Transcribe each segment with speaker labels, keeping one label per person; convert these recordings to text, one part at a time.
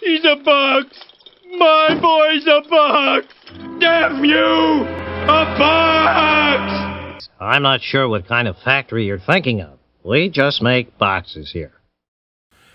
Speaker 1: He's a box! My boy's a box! Damn you! A box!
Speaker 2: I'm not sure what kind of factory you're thinking of. We just make boxes here.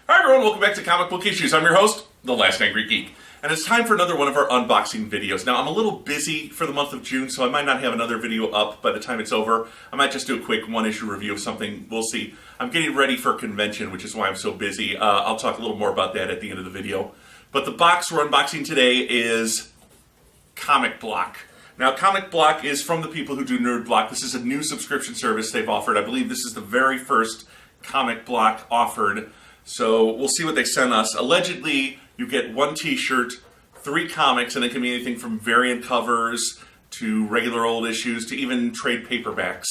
Speaker 3: Hi everyone, welcome back to Comic Book Issues. I'm your host, The Last Angry Geek. And it's time for another one of our unboxing videos. Now, I'm a little busy for the month of June, so I might not have another video up by the time it's over. I might just do a quick one-issue review of something. We'll see. I'm getting ready for a convention, which is why I'm so busy. I'll talk a little more about that at the end of the video. But the box we're unboxing today is Comic Block. Now, Comic Block is from the people who do Nerd Block. This is a new subscription service they've offered. I believe this is the very first Comic Block offered. So we'll see what they sent us. Allegedly, you get one t-shirt, 3 comics, and it can be anything from variant covers to regular old issues to even trade paperbacks.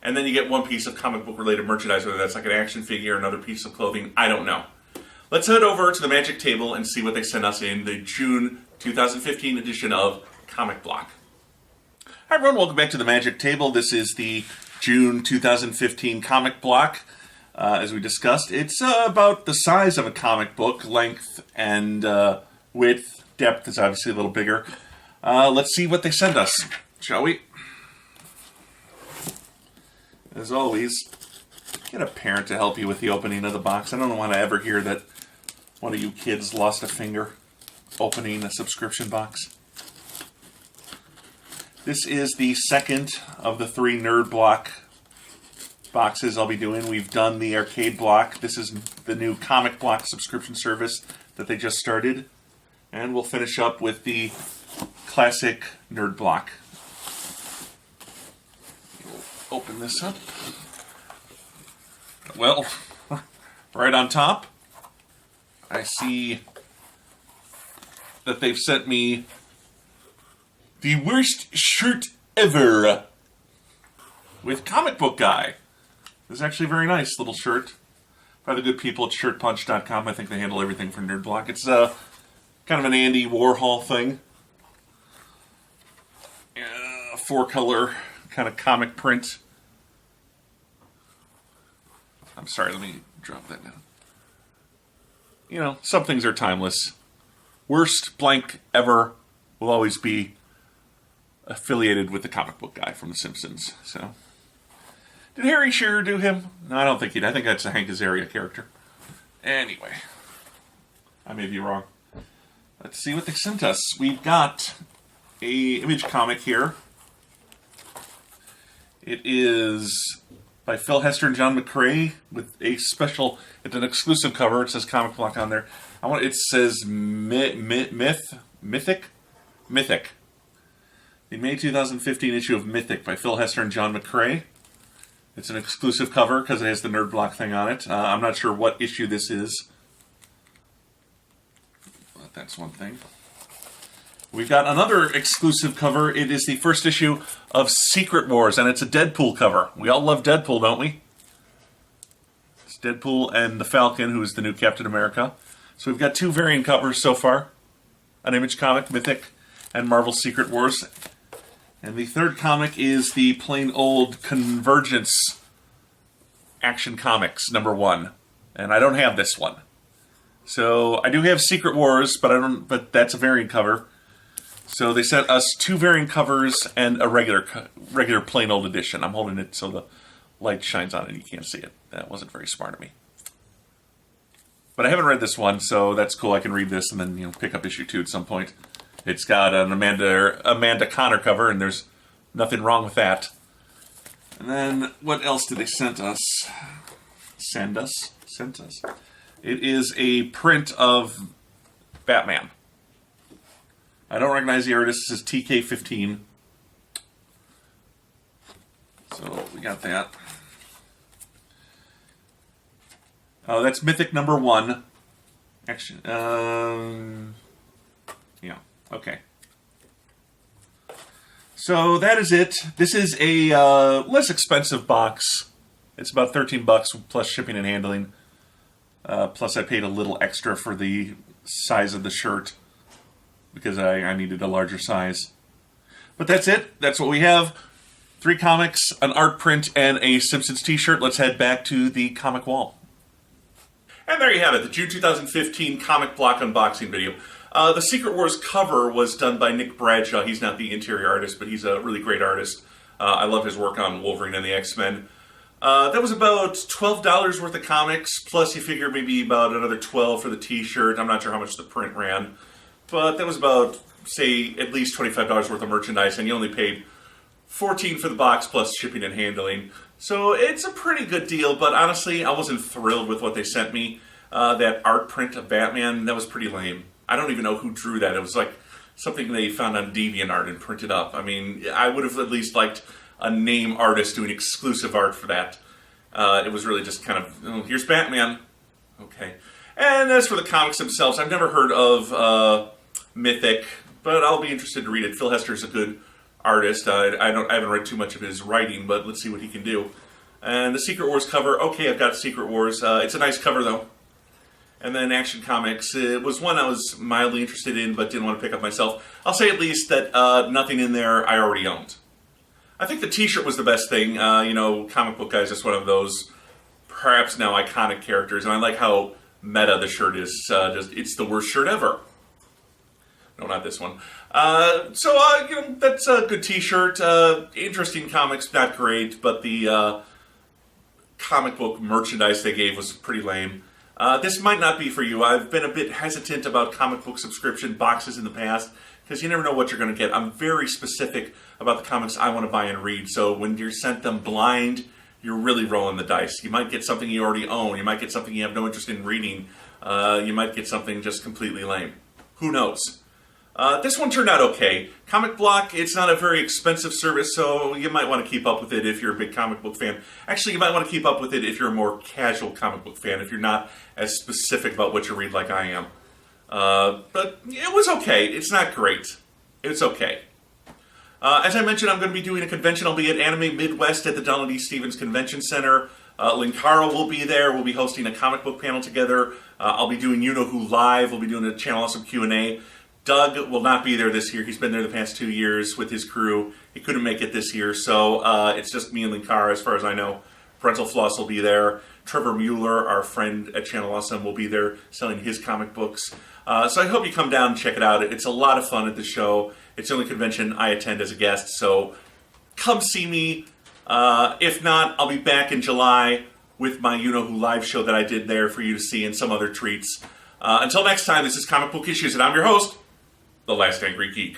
Speaker 3: And then you get one piece of comic book related merchandise, whether that's like an action figure, another piece of clothing, I don't know. Let's head over to the Magic Table and see what they sent us in the June 2015 edition of Comic Block. Hi everyone, welcome back to the Magic Table. This is the June 2015 Comic Block. As we discussed, it's about the size of a comic book, length and width. Depth is obviously a little bigger. Let's see what they send us, shall we? As always, get a parent to help you with the opening of the box. I don't want to ever hear that one of you kids lost a finger opening a subscription box. This is the second of the 3 Nerd Block boxes I'll be doing. We've done the Arcade Block. This is the new Comic Block subscription service that they just started. And we'll finish up with the classic Nerd Block. We'll open this up. Well, right on top, I see that they've sent me the worst shirt ever with Comic Book Guy. This is actually a very nice little shirt by the good people at shirtpunch.com. I think they handle everything for Nerd Block. It's kind of an Andy Warhol thing. 4-color kind of comic print. I'm sorry, let me drop that down. You know, some things are timeless. Worst blank ever will always be affiliated with the Comic Book Guy from The Simpsons. So, did Harry Shearer do him? No, I don't think he did. I think that's a Hank Azaria character. Anyway, I may be wrong. Let's see what they sent us. We've got a Image comic here. It is by Phil Hester and John McCrae with a special. It's an exclusive cover. It says Comic Block on there. It says Mythic. The May 2015 issue of Mythic by Phil Hester and John McCrae. It's an exclusive cover because it has the Nerd Block thing on it. I'm not sure what issue this is. But that's one thing. We've got another exclusive cover. It is the first issue of Secret Wars, and it's a Deadpool cover. We all love Deadpool, don't we? It's Deadpool and the Falcon, who is the new Captain America. So we've got 2 variant covers so far. An Image comic, Mythic, and Marvel Secret Wars. And the third comic is the plain old Convergence Action Comics #1. And I don't have this one. So I do have Secret Wars, but that's a variant cover. So they sent us 2 variant covers and a regular plain old edition. I'm holding it so the light shines on it and you can't see it. That wasn't very smart of me. But I haven't read this one, so that's cool. I can read this and then pick up issue 2 at some point. It's got an Amanda Connor cover, and there's nothing wrong with that. And then, what else did they send us? Sent us. It is a print of Batman. I don't recognize the artist. This is TK15. So, we got that. Oh, that's Mythic #1. Actually, yeah. Okay. So that is it. This is a less expensive box. It's about $13 plus shipping and handling. Plus I paid a little extra for the size of the shirt because I needed a larger size. But that's it. That's what we have. 3 comics, an art print, and a Simpsons t-shirt. Let's head back to the comic wall. And there you have it, the June 2015 comic block unboxing video. The Secret Wars cover was done by Nick Bradshaw. He's not the interior artist, but he's a really great artist. I love his work on Wolverine and the X-Men. That was about $12 worth of comics, plus you figure maybe about another $12 for the t-shirt. I'm not sure how much the print ran, but that was about, say, at least $25 worth of merchandise, and you only paid $14 for the box plus shipping and handling. So it's a pretty good deal, but honestly, I wasn't thrilled with what they sent me. That art print of Batman, that was pretty lame. I don't even know who drew that. It was like something they found on DeviantArt and printed up. I mean, I would have at least liked a name artist doing exclusive art for that. It was really just kind of, oh, here's Batman. Okay. And as for the comics themselves, I've never heard of Mythic, but I'll be interested to read it. Phil Hester's a good artist. I haven't read too much of his writing, but let's see what he can do. And the Secret Wars cover, okay, I've got Secret Wars. It's a nice cover, though. And then Action Comics, it was one I was mildly interested in, but didn't want to pick up myself. I'll say at least that nothing in there I already owned. I think the t-shirt was the best thing. You know, Comic Book Guy's just one of those, perhaps now iconic characters, and I like how meta the shirt is. It's the worst shirt ever. No, not this one. You know, that's a good t-shirt. Interesting comics, not great, but the comic book merchandise they gave was pretty lame. This might not be for you. I've been a bit hesitant about comic book subscription boxes in the past because you never know what you're going to get. I'm very specific about the comics I want to buy and read, so when you're sent them blind, you're really rolling the dice. You might get something you already own. You might get something you have no interest in reading. You might get something just completely lame. Who knows? This one turned out okay. Comic Block, it's not a very expensive service, so you might want to keep up with it if you're a big comic book fan. Actually, you might want to keep up with it if you're a more casual comic book fan, if you're not as specific about what you read like I am. But it was okay. It's not great. It's okay. As I mentioned, I'm going to be doing a convention. I'll be at Anime Midwest at the Donald E. Stevens Convention Center. Linkara will be there. We'll be hosting a comic book panel together. I'll be doing You Know Who Live. We'll be doing a Channel Awesome Q&A. Doug will not be there this year. He's been there the past 2 years with his crew. He couldn't make it this year, so it's just me and Linkara as far as I know. Parental Floss will be there. Trevor Mueller, our friend at Channel Awesome, will be there selling his comic books. So I hope you come down and check it out. It's a lot of fun at the show. It's the only convention I attend as a guest, so come see me. If not, I'll be back in July with my You Know Who live show that I did there for you to see and some other treats. Until next time, this is Comic Book Issues, and I'm your host, The Last Angry Geek.